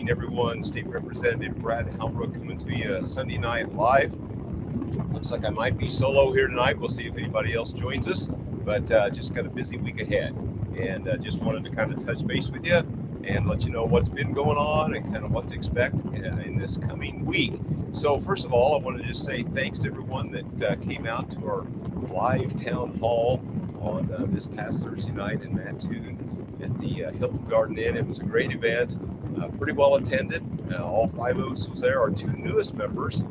evening, everyone. State Representative Brad Halbrook coming to you Sunday night live. Looks like I might be solo here tonight. We'll see if anybody else joins us, but just got a busy week ahead, and just wanted to kind of touch base with you and let you know what's been going on and kind of what to expect in this coming week. So first of all, I want to just say thanks to everyone that came out to our live town hall on this past Thursday night in Mattoon at the Hilton Garden Inn. It was a great event, pretty well attended. All five of us was there. Our two newest members,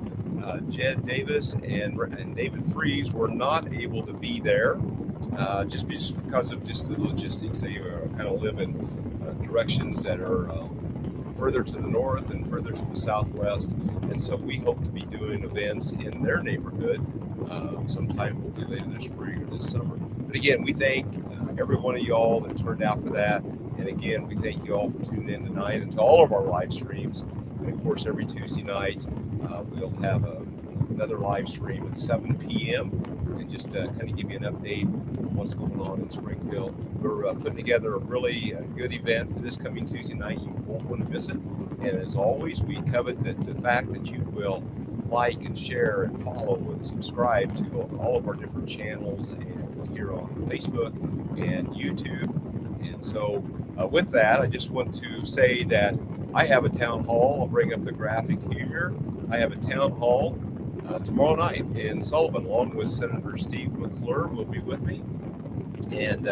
Jed Davis and David Freeze, were not able to be there just because of just the logistics. They kind of live in directions that are further to the north and further to the southwest, and so we hope to be doing events in their neighborhood sometime hopefully later this spring or this summer. But again, we thank every one of y'all that turned out for that, and again, we thank you all for tuning in tonight and to all of our live streams. And of course, every Tuesday night we'll have another live stream at 7 p.m. and just kind of give you an update on what's going on in Springfield. We're putting together a really good event for this coming Tuesday night. You won't want to miss it. And as always, we covet the fact that you will like and share and follow and subscribe to all of our different channels and here on Facebook and YouTube. And so with that, I just want to say that I have a town hall. I'll bring up the graphic here. I have a town hall tomorrow night in Sullivan, along with Senator Steve McClure will be with me. And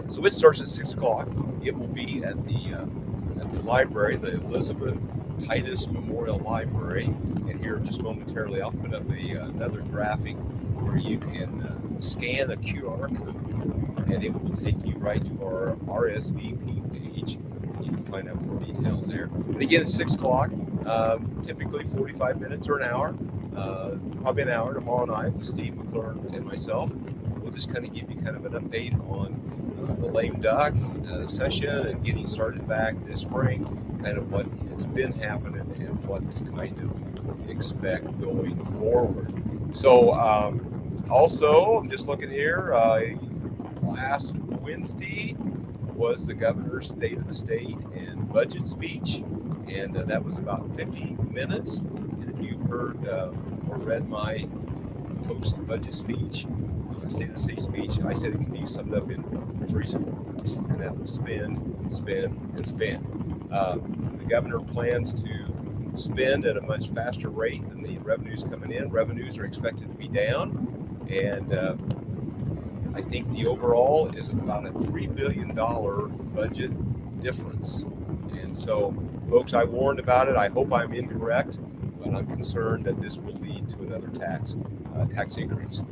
so it starts at 6 o'clock. It will be at the library, the Elizabeth Titus Memorial Library. And here just momentarily, I'll put up another graphic where you can scan a QR code, and it will take you right to our RSVP page. You can find out more details there. And again, it's 6 o'clock, typically 45 minutes or an hour, probably an hour tomorrow night with Steve McClure and myself. We'll just kind of give you kind of an update on the lame duck session and getting started back this spring, kind of what has been happening and what to kind of expect going forward. So also, I'm just looking here, last Wednesday was the governor's State of the State and budget speech, and that was about 50 minutes. And if you've heard or read my post-budget speech, State of the State speech, I said it can be summed up in 3 simple words, and that was spend, spend, and spend. The governor plans to spend at a much faster rate than the revenues coming in. Revenues are expected to be down, and I think the overall is about a $3 billion budget difference. And so, folks, I warned about it. I hope I'm incorrect, but I'm concerned that this will lead to another tax increase.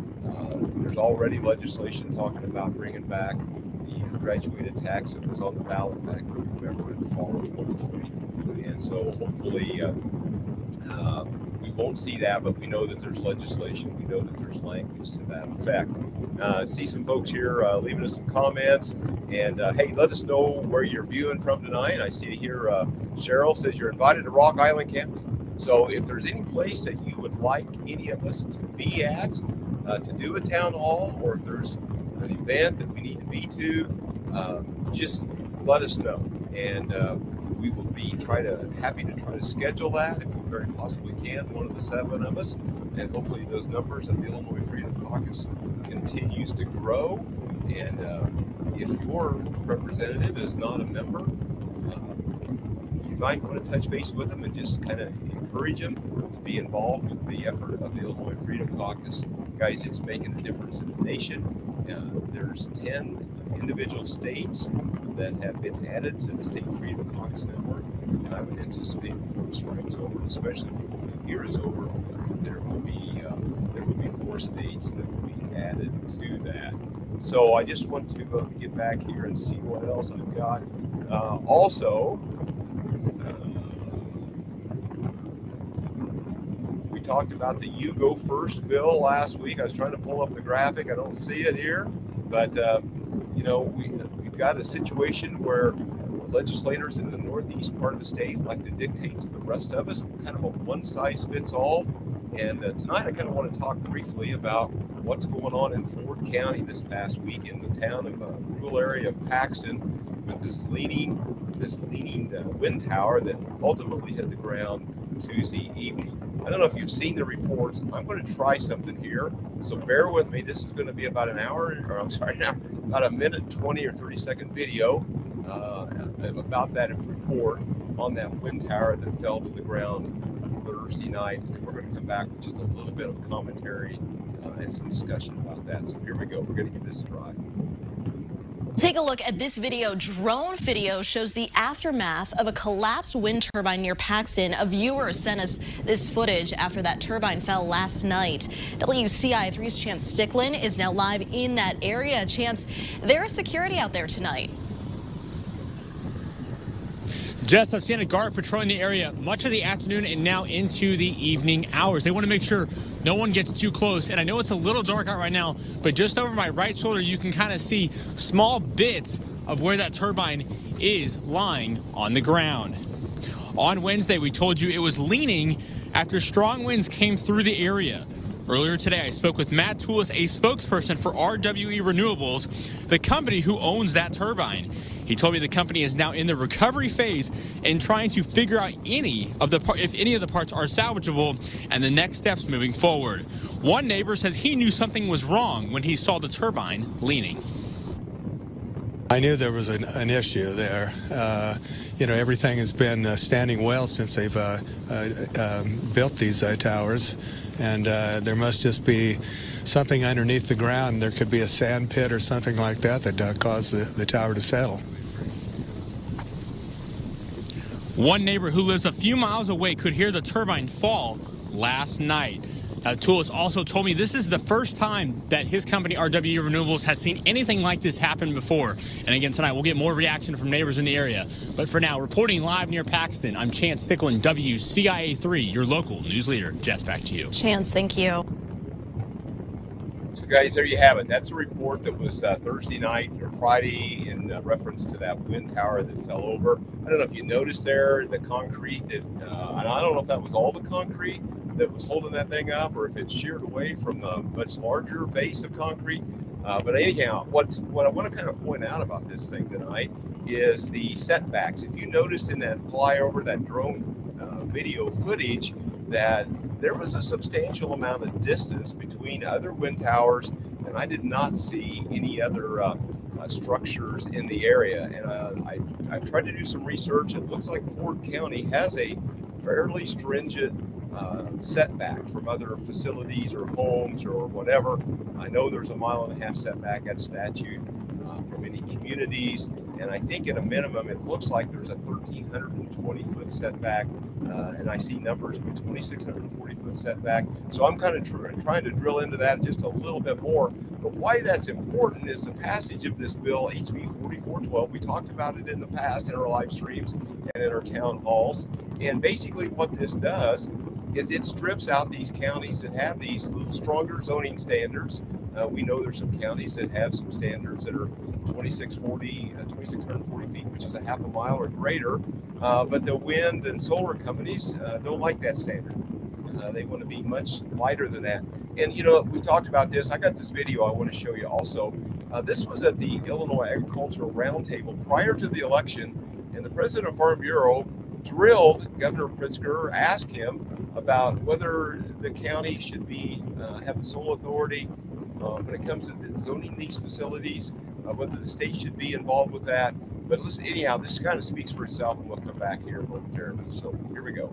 There's already legislation talking about bringing back the graduated tax that was on the ballot back, if you remember, in the fall of 2020. And so hopefully we won't see that, but we know that there's legislation. We know that there's language to that effect. See some folks here leaving us some comments. And hey, let us know where you're viewing from tonight. I see here Cheryl says you're invited to Rock Island County. So if there's any place that you would like any of us to be at, to do a town hall, or if there's an event that we need to be to, just let us know. And we will be happy to try to schedule that if we very possibly can, one of the 7 of us. And hopefully those numbers of the Illinois Freedom Caucus continues to grow. And if your representative is not a member, you might want to touch base with them and just kind of encourage them to be involved with the effort of the Illinois Freedom Caucus. Guys, it's making a difference in the nation. There's 10 individual states that have been added to the State Freedom Caucus network, and I would anticipate before the spring's over, especially before the year is over, that there will be more states that will be added to that. So I just want to get back here and see what else I've got. Also, we talked about the You Go First bill last week. I was trying to pull up the graphic. I don't see it here, but we've got a situation where legislators in the northeast part of the state like to dictate to the rest of us kind of a one-size-fits-all. And tonight I kind of want to talk briefly about what's going on in Ford County this past week in the town of rural area of Paxton with this leaning this leaning wind tower that ultimately hit the ground Tuesday evening. I don't know if you've seen the reports. I'm going to try something here, so bear with me. This is going to be about an hour, or I'm sorry, about a minute 20 or 30-second video about that report on that wind tower that fell to the ground Thursday night. And we're going to come back with just a little bit of commentary and some discussion about that. So here we go. We're going to give this a try. Take a look at this video. Drone video shows the aftermath of a collapsed wind turbine near Paxton. A viewer sent us this footage after that turbine fell last night. WCIA3's Chance Sticklin is now live in that area. Chance, there is security out there tonight. Jess, I've seen a guard patrolling the area much of the afternoon and now into the evening hours. They want to make sure no one gets too close. And I know it's a little dark out right now, but just over my right shoulder, you can kind of see small bits of where that turbine is lying on the ground. On Wednesday, we told you it was leaning after strong winds came through the area. Earlier today, I spoke with Matt Toulis, a spokesperson for RWE Renewables, the company who owns that turbine. He told me the company is now in the recovery phase and trying to figure out if any of the parts are salvageable and the next steps moving forward. One neighbor says he knew something was wrong when he saw the turbine leaning. I knew there was an issue there. Everything has been standing well since they've built these towers, and there must just be something underneath the ground. There could be a sand pit or something like that that caused the tower to settle. One neighbor who lives a few miles away could hear the turbine fall last night. Toulis also told me this is the first time that his company, RWE Renewables, has seen anything like this happen before. And again, tonight we'll get more reaction from neighbors in the area. But for now, reporting live near Paxton, I'm Chance Sticklin, WCIA3, your local news leader. Jess, back to you. Chance, thank you. So guys, there you have it. That's a report that was Thursday night or Friday in reference to that wind tower that fell over. I don't know if you noticed there the concrete that, and I don't know if that was all the concrete that was holding that thing up or if it sheared away from a much larger base of concrete. But anyhow, what I want to kind of point out about this thing tonight is the setbacks. If you noticed in that flyover, that drone video footage, that there was a substantial amount of distance between other wind towers, and I did not see any other structures in the area. And I've tried to do some research. It looks like Ford County has a fairly stringent setback from other facilities or homes or whatever. I know there's a 1.5 mile setback at statute from any communities, and I think at a minimum it looks like there's a 1,320-foot setback, and I see numbers of a 2,640-foot setback. So I'm kind of trying to drill into that just a little bit more. But why that's important is the passage of this bill, HB 4412. We talked about it in the past in our live streams and in our town halls. And basically what this does is it strips out these counties that have these little stronger zoning standards. We know there's some counties that have some standards that are 2,640 feet, which is a 1/2 mile or greater. But the wind and solar companies don't like that standard. They want to be much lighter than that. And, we talked about this. I got this video I want to show you also. This was at the Illinois Agricultural Roundtable prior to the election, and the president of Farm Bureau drilled Governor Pritzker, asked him about whether the county should have the sole authority when it comes to zoning these facilities, whether the state should be involved with that. But listen, anyhow, this kind of speaks for itself, and we'll come back here momentarily. So here we go.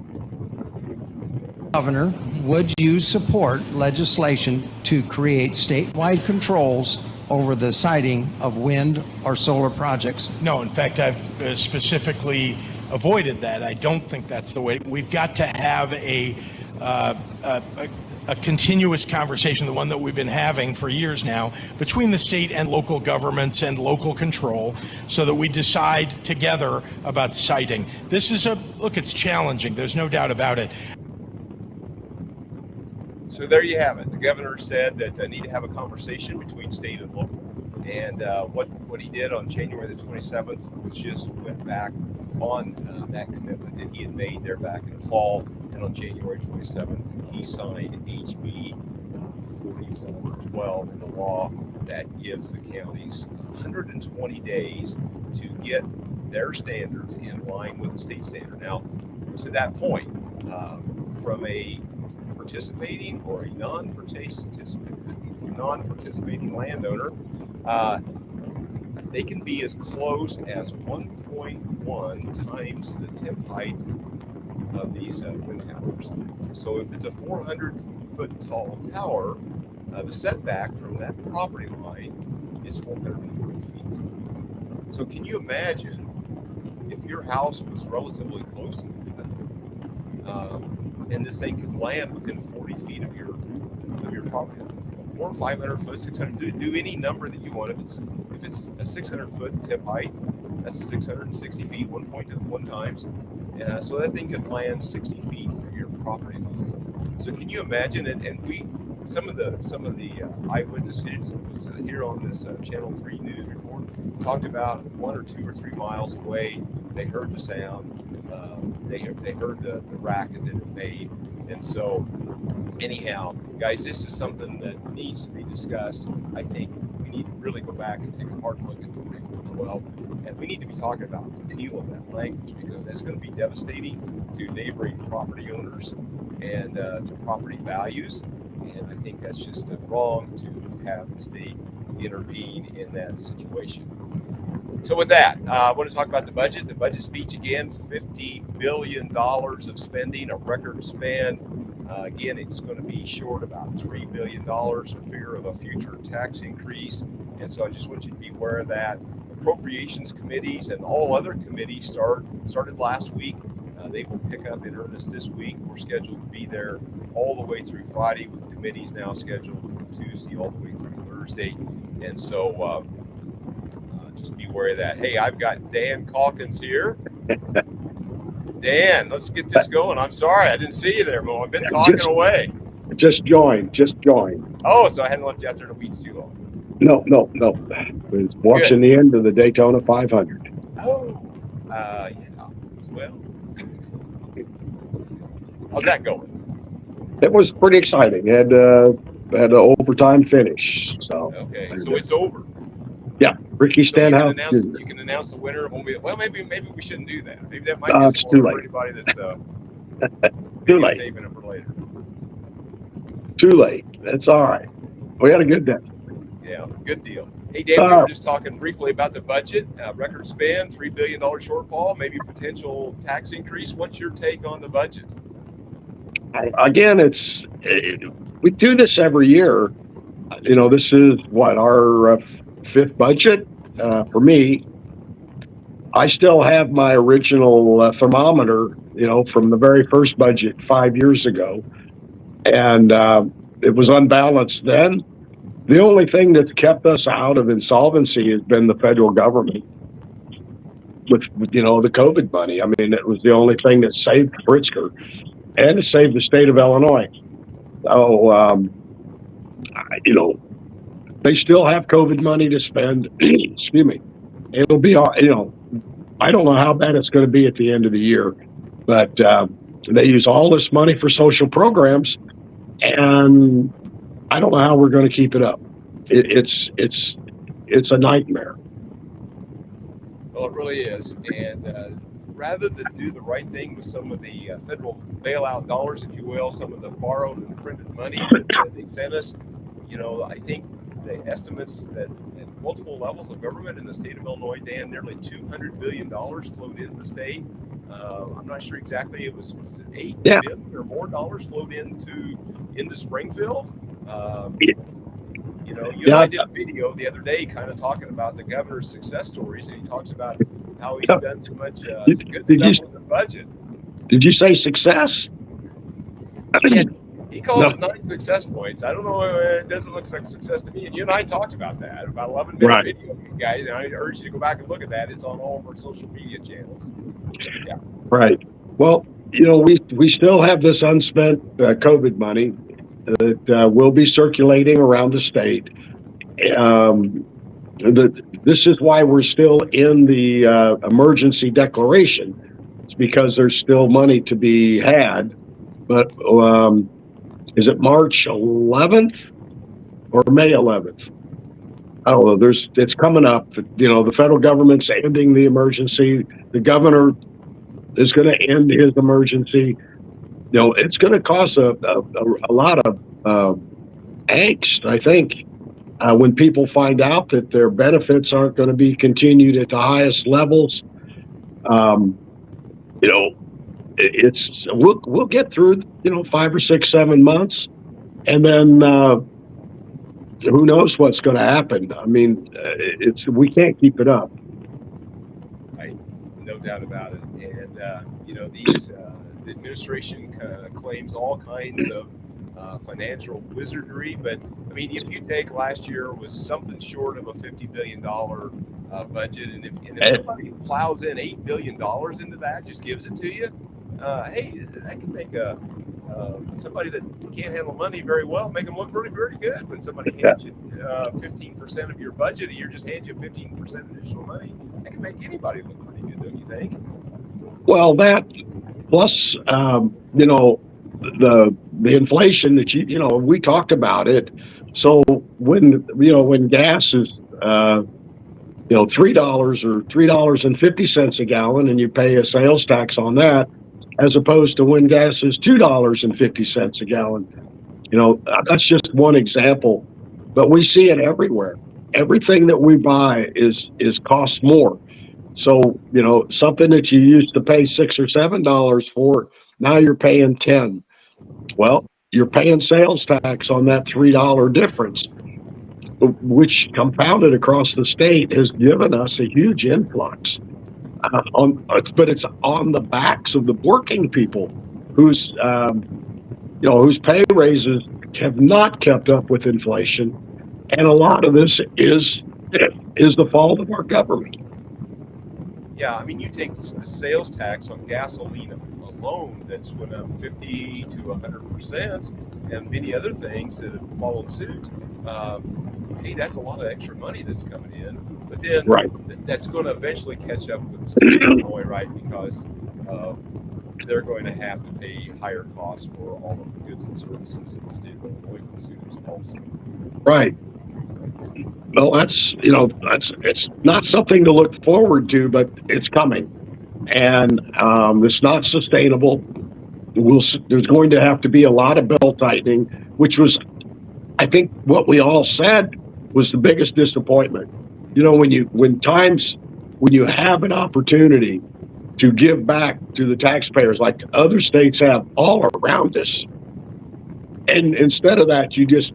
Governor, would you support legislation to create statewide controls over the siting of wind or solar projects? No, in fact, I've specifically avoided that. I don't think that's the way. We've got to have a continuous conversation, the one that we've been having for years now, between the state and local governments and local control, so that we decide together about siting. This is look, it's challenging. There's no doubt about it. So there you have it. The governor said that I need to have a conversation between state and local. And what he did on January the 27th was just went back on that commitment that he had made there back in the fall. And on January 27th, he signed HB 4412 into law that gives the counties 120 days to get their standards in line with the state standard. Now, to that point, from a participating or a non-participating landowner, they can be as close as 1.1 times the tip height of these wind towers. So if it's a 400-foot tall tower, the setback from that property line is 440 feet. So can you imagine if your house was relatively close to the gun, and this thing could land within 40 feet of your property line, or 500 foot, 600, do any number that you want. If it's a 600-foot tip height, that's 660 feet, 1.1 times. So that thing could land 60 feet from your property line. So can you imagine? And some of the eyewitnesses here on this Channel 3 news report talked about 1 or 2 or 3 miles away, they heard the sound. They heard the racket that it made. And so anyhow, guys, this is something that needs to be discussed. I think we need to really go back and take a hard look at 4412, and we need to be talking about repeal of that language, because that's going to be devastating to neighboring property owners and to property values. And I think that's just wrong to have the state intervene in that situation. So with that, I want to talk about the budget. The budget speech again, $50 billion of spending, a record spend. Again, it's going to be short about $3 billion for fear of a future tax increase. And so I just want you to be aware of that. Appropriations committees and all other committees started last week. They will pick up in earnest this week. We're scheduled to be there all the way through Friday, with committees now scheduled from Tuesday all the way through Thursday. And so just be aware of that. Hey, I've got Dan Calkins here. Dan, let's get this going. I'm sorry, I didn't see you there, Mo. I've been talking away. Just joined. Oh, so I hadn't left you out there in the weeds too long. No. I was watching the end of the Daytona 500. Oh, yeah. Well, how's that going? It was pretty exciting. Had an overtime finish. So okay, so it's over. Yeah, Ricky Stenhouse. So you can announce the winner. Well, maybe we shouldn't do that. Maybe that might be it's too late for anybody that's too late. Taping it for later. Too late. That's all right. We had a good day. Yeah, good deal. Hey, Dave, we were just talking briefly about the budget, record spend, $3 billion shortfall, maybe potential tax increase. What's your take on the budget? Again, we do this every year. You know, this is what our fifth budget. For me, I still have my original thermometer, you know, from the very first budget 5 years ago. And it was unbalanced then. The only thing that's kept us out of insolvency has been the federal government with you know, the COVID money. I mean, it was the only thing that saved Pritzker and to save the state of Illinois. So, you know, they still have COVID money to spend. Excuse me. It'll be, you know, I don't know how bad it's going to be at the end of the year, but they use all this money for social programs, and I don't know how we're going to keep it up. It's a nightmare. Well, it really is. And rather than do the right thing with some of the federal bailout dollars, if you will, some of the borrowed and printed money that they sent us, you know, I think the estimates that at multiple levels of government in the state of Illinois, Dan, nearly $200 billion flowed into the state. I'm not sure exactly. It was it $8 billion or more dollars flowed into Springfield? You know, you and I did a video the other day kind of talking about the governor's success stories, and he talks about how he's done so much good stuff with the budget. Did you say success? He called it 9 success points. I don't know. It doesn't look like success to me. And you and I talked about that, about 11-minute video, guys. And I urge you to go back and look at that. It's on all of our social media channels. Yeah. Right. Well, you know, we still have this unspent COVID money that will be circulating around the state. This is why we're still in the emergency declaration. It's because there's still money to be had. But is it March 11th or May 11th? I don't know. It's coming up. You know, the federal government's ending the emergency. The governor is going to end his emergency. You know, it's going to cause a lot of angst, I think, when people find out that their benefits aren't going to be continued at the highest levels. You know, we'll get through, 5 or 6, 7 months, and then who knows what's going to happen. I mean, we can't keep it up. Right, no doubt about it. And the administration claims all kinds of financial wizardry, but I mean, if you take last year was something short of a $50 billion budget, and if somebody plows in $8 billion into that, just gives it to you, hey, that can make somebody that can't handle money very well, make them look very, very good. When somebody hands you 15% of your budget, and you're just hands you 15% additional money, that can make anybody look pretty good, don't you think? Well, that plus, the inflation that we talked about it. So when gas is $3 or $3.50 a gallon, and you pay a sales tax on that, as opposed to when gas is $2.50 a gallon. That's just one example, but we see it everywhere. Everything that we buy is costs more. So, something that you used to pay $6 or $7 for, now you're paying 10. Well, you're paying sales tax on that $3 difference, which compounded across the state has given us a huge influx. But it's on the backs of the working people whose pay raises have not kept up with inflation, and a lot of this is the fault of our government. Yeah, I mean, you take the sales tax on gasoline alone, that's went up 50 to 100%, and many other things that have followed suit. Hey, that's a lot of extra money that's coming in. But then that's going to eventually catch up with the state of Illinois, right? Because they're going to have to pay higher costs for all of the goods and services that the state of Illinois consumes also. Right. Well, it's not something to look forward to, but it's coming, and it's not sustainable. There's going to have to be a lot of belt tightening, which was, I think, what we all said was the biggest disappointment. When you have an opportunity to give back to the taxpayers like other states have all around us, and instead of that, you just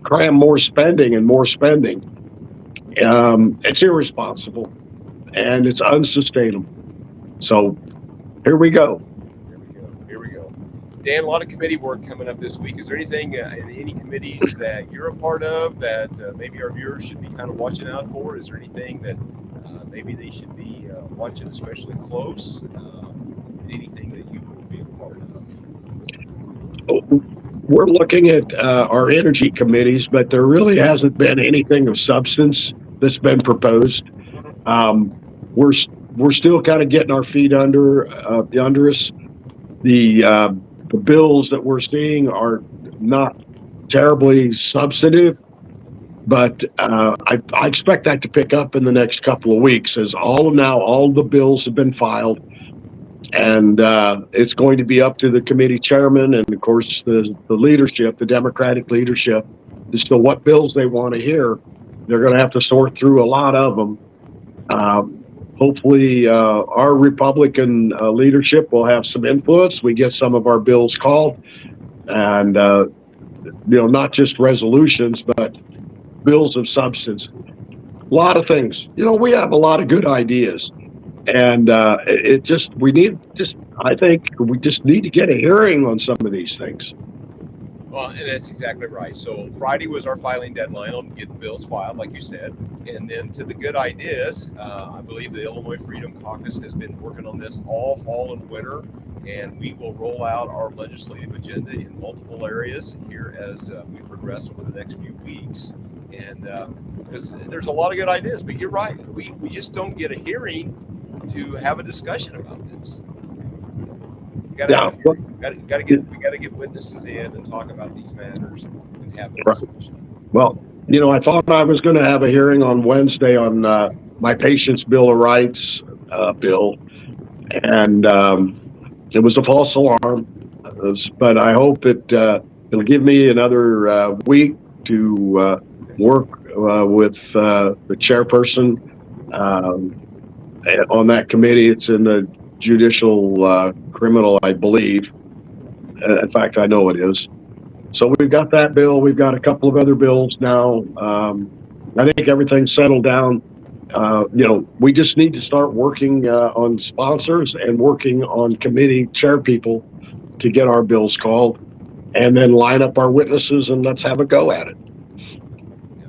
cram more spending and more spending. It's irresponsible and it's unsustainable. So here we go. Dan, a lot of committee work coming up this week. Is there anything in any committees that you're a part of that maybe our viewers should be kind of watching out for? Is there anything that maybe they should be watching especially close? Anything that you will be a part of? We're looking at our energy committees, but there really hasn't been anything of substance that's been proposed. We're still kind of getting our feet under us. The bills that we're seeing are not terribly substantive, but I expect that to pick up in the next couple of weeks, as all the bills have been filed, and it's going to be up to the committee chairman and, of course, the leadership, the Democratic leadership, as to what bills they want to hear. They're going to have to sort through a lot of them. Hopefully, our Republican leadership will have some influence. We get some of our bills called, and not just resolutions, but bills of substance. A lot of things. We have a lot of good ideas, and I think we just need to get a hearing on some of these things. Well, and that's exactly right. So Friday was our filing deadline on getting bills filed, like you said. And then to the good ideas, I believe the Illinois Freedom Caucus has been working on this all fall and winter, and we will roll out our legislative agenda in multiple areas here as we progress over the next few weeks. And because there's a lot of good ideas, but you're right. We just don't get a hearing to have a discussion about this. We got to get witnesses in and talk about these matters and have a discussion. Well, I thought I was going to have a hearing on Wednesday on my patient's Bill of Rights bill, and it was a false alarm. But I hope it'll give me another week to work with the chairperson on that committee. It's in the judicial criminal, I believe. In fact, I know it is. So we've got that bill. We've got a couple of other bills now. I think everything's settled down. We just need to start working on sponsors and working on committee chair people to get our bills called, and then line up our witnesses and let's have a go at it.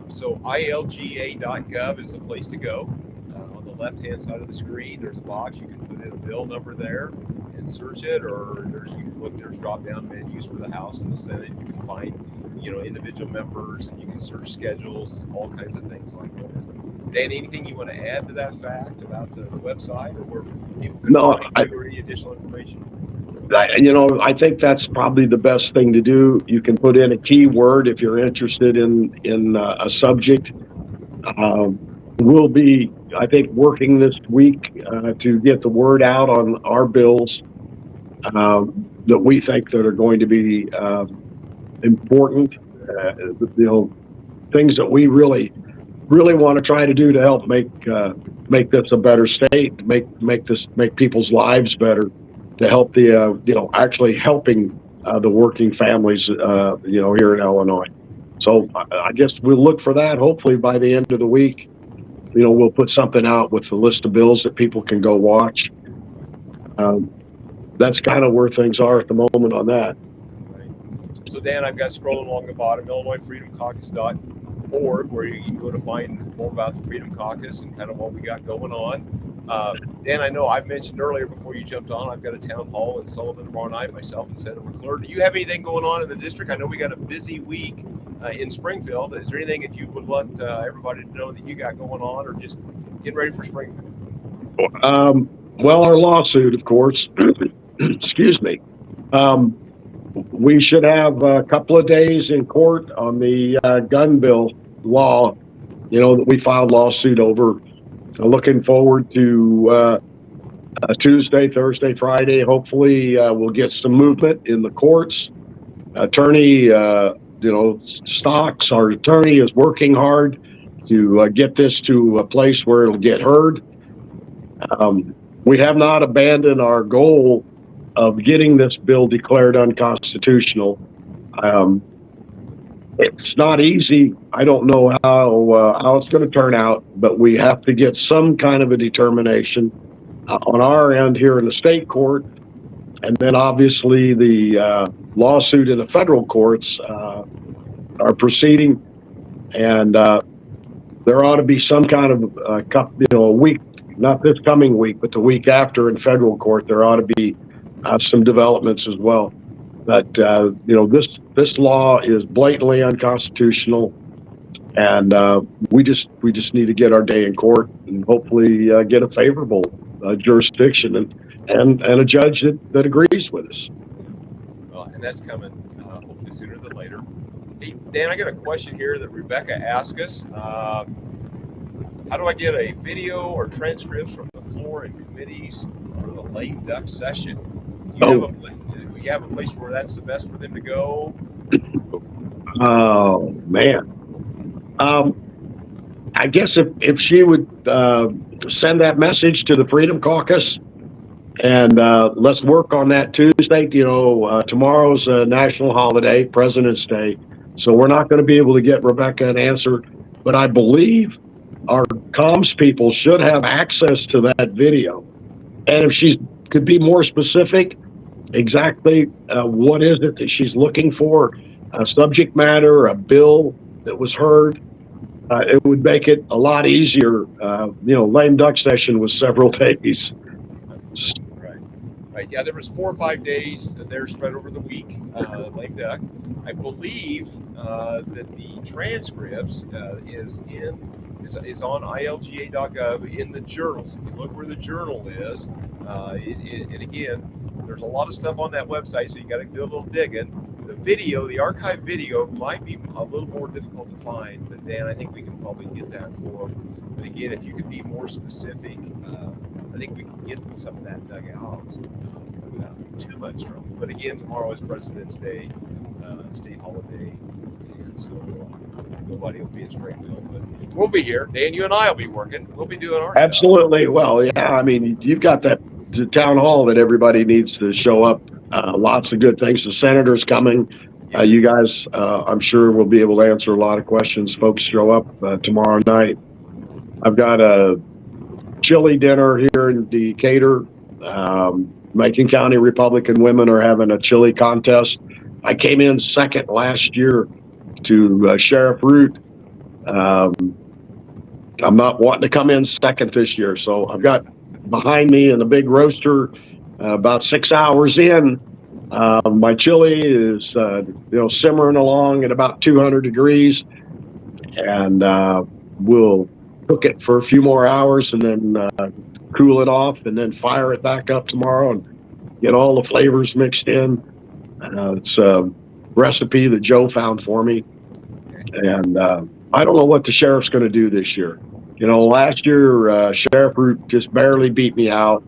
So ilga.gov is the place to go. On the left-hand side of the screen, there's a box. You can put in a bill number there and search it, or you can look. There's drop-down menus for the House and the Senate. You can find, individual members, and you can search schedules, all kinds of things like that. Dan, anything you want to add to that fact about the website, or where people can find you or any additional information? I think that's probably the best thing to do. You can put in a keyword if you're interested in a subject. We'll be, I think, working this week to get the word out on our bills that we think that are going to be important. Things that we really want to try to do to help make this a better state, make people's lives better, to help the actually helping the working families here in Illinois. So I guess we'll look for that. Hopefully by the end of the week, we'll put something out with the list of bills that people can go watch. That's kind of where things are at the moment on that. So Dan, I've got scrolling along the bottom, IllinoisFreedomCaucus.org, where you can go to find more about the Freedom Caucus and kind of what we got going on. Dan, I know I've mentioned earlier before you jumped on, I've got a town hall in Sullivan tomorrow night, myself and Senator McClure. Do you have anything going on in the district? I know we got a busy week in Springfield. Is there anything that you would want everybody to know that you got going on, or just getting ready for Springfield? Well, our lawsuit, of course. Excuse me. We should have a couple of days in court on the gun bill law, that we filed lawsuit over. Looking forward to Tuesday, Thursday, Friday. Hopefully, we'll get some movement in the courts. Attorney, Stocks, our attorney, is working hard to get this to a place where it'll get heard. We have not abandoned our goal of getting this bill declared unconstitutional. It's not easy. I don't know how it's going to turn out, but we have to get some kind of a determination on our end here in the state court, and then obviously the lawsuit in the federal courts are proceeding, and there ought to be some kind of a week, not this coming week, but the week after in federal court, there ought to be some developments as well. But this law is blatantly unconstitutional, and we just need to get our day in court and hopefully get a favorable jurisdiction and a judge that agrees with us. Well, and that's coming hopefully sooner than later. Hey, Dan, I got a question here that Rebecca asked us. How do I get a video or transcripts from the floor and committees for the lame duck session? Do you have a place where that's the best for them to go? Oh, man. I guess if she would send that message to the Freedom Caucus, and let's work on that Tuesday. Tomorrow's a national holiday, President's Day, so we're not going to be able to get Rebecca an answer, but I believe our comms people should have access to that video. And if she could be more specific, exactly what is it that she's looking for, a subject matter, a bill that was heard, it would make it a lot easier. Lame duck session was several days. Right. Yeah, there was 4 or 5 days there spread over the week, lame duck. I believe that the transcripts is on ilga.gov in the journals. If you look where the journal is, and again, there's a lot of stuff on that website, so you got to do a little digging. The video, the archive video, might be a little more difficult to find, but Dan, I think we can probably get that for them. But again, if you could be more specific, I think we can get some of that dug out without too much trouble. But again, tomorrow is President's Day, state holiday, and so nobody will be in Springfield. But we'll be here. Dan, you and I will be working. We'll be doing our Absolutely. Stuff. Well, yeah, I mean, you've got the town hall that everybody needs to show up. Lots of good things. The senator's coming. You guys, I'm sure, will be able to answer a lot of questions. Folks show up tomorrow night. I've got a chili dinner here in Decatur. Macon County Republican women are having a chili contest. I came in second last year to Sheriff Root. I'm not wanting to come in second this year, so I've got behind me in the big roaster about 6 hours in. My chili is simmering along at about 200 degrees, and we'll cook it for a few more hours and then cool it off and then fire it back up tomorrow and get all the flavors mixed in. It's a recipe that Joe found for me, and I don't know what the sheriff's going to do this year. Last year Sheriff Root just barely beat me out,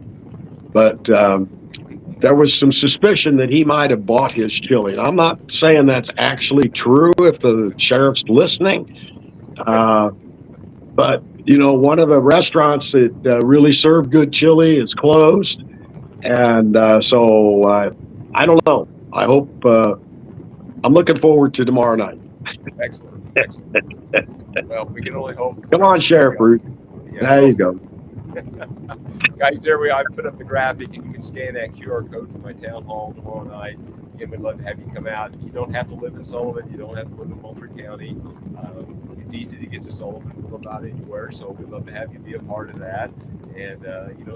but there was some suspicion that he might have bought his chili. And I'm not saying that's actually true if the sheriff's listening, but one of the restaurants that really served good chili is closed, and so I don't know. I hope. I'm looking forward to tomorrow night. Excellent. Well, we can only hope. Come on, Sheriff Root. Yeah, there you go. Guys, I put up the graphic, and you can scan that QR code for my town hall tomorrow night. Again, we'd love to have you come out. You don't have to live in Sullivan. You don't have to live in Moultrie County. It's easy to get to Sullivan from about anywhere, so we'd love to have you be a part of that. And,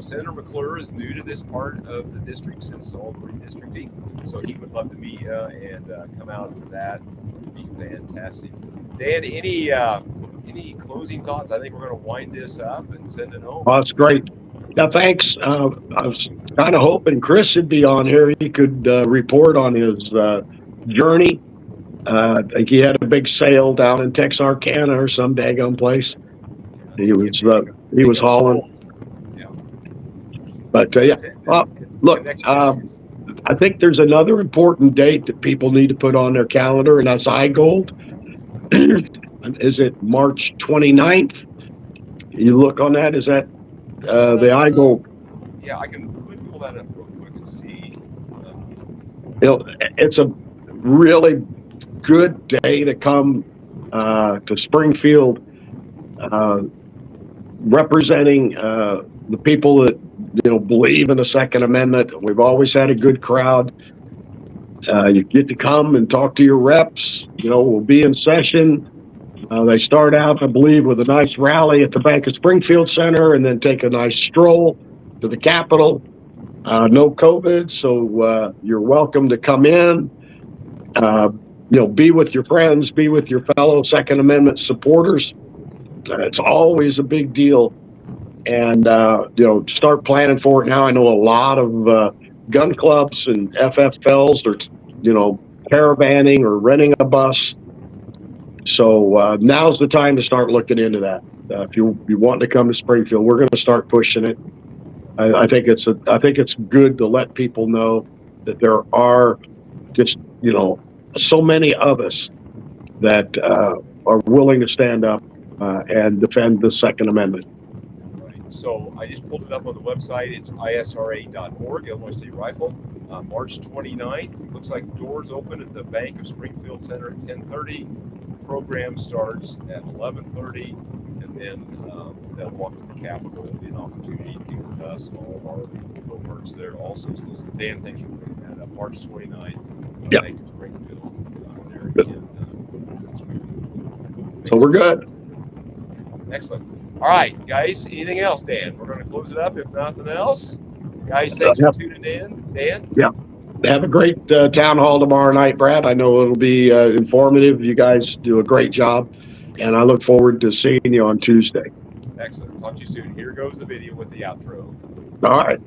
Senator McClure is new to this part of the district since all the redistricting, so he would love to meet you and come out for that. It would be fantastic. Dan, any closing thoughts? I think we're going to wind this up and send it home. Well, that's great. Yeah, thanks. I was kind of hoping Chris would be on here. He could report on his journey. I think he had a big sale down in Texarkana or some daggone place. He was hauling. Yeah. But look, I think there's another important date that people need to put on their calendar, and that's iGold. Is it March 29th? You look on that. Is that the iGold? Yeah, I can pull that up real quick and see. It's a really good day to come to Springfield, representing the people that believe in the Second Amendment. We've always had a good crowd. You get to come and talk to your reps. We'll be in session. They start out, I believe, with a nice rally at the Bank of Springfield Center and then take a nice stroll to the Capitol. No COVID, so you're welcome to come in. Be with your friends, be with your fellow Second Amendment supporters. It's always a big deal. And, start planning for it now. I know a lot of gun clubs and FFLs are, caravanning or renting a bus. So now's the time to start looking into that. If you want to come to Springfield, we're going to start pushing it. I think it's good to let people know that there are just so many of us that are willing to stand up and defend the Second Amendment. So I just pulled it up on the website. It's isra.org, Illinois State Rifle. March 29th. It looks like doors open at the Bank of Springfield Center at 10:30. Program starts at 11:30, and then they'll walk to the Capitol. It'll be an opportunity to be with us and all of our co-workers there also. So Dan, thanks for bringing that up. March 29th, yep. Bank of Springfield. There in Springfield. So we're good. Excellent. All right, guys, anything else, Dan? We're going to close it up if nothing else. Guys, thanks for tuning in. Dan? Yeah. Have a great town hall tomorrow night, Brad. I know it'll be informative. You guys do a great job, and I look forward to seeing you on Tuesday. Excellent. Talk to you soon. Here goes the video with the outro. All right.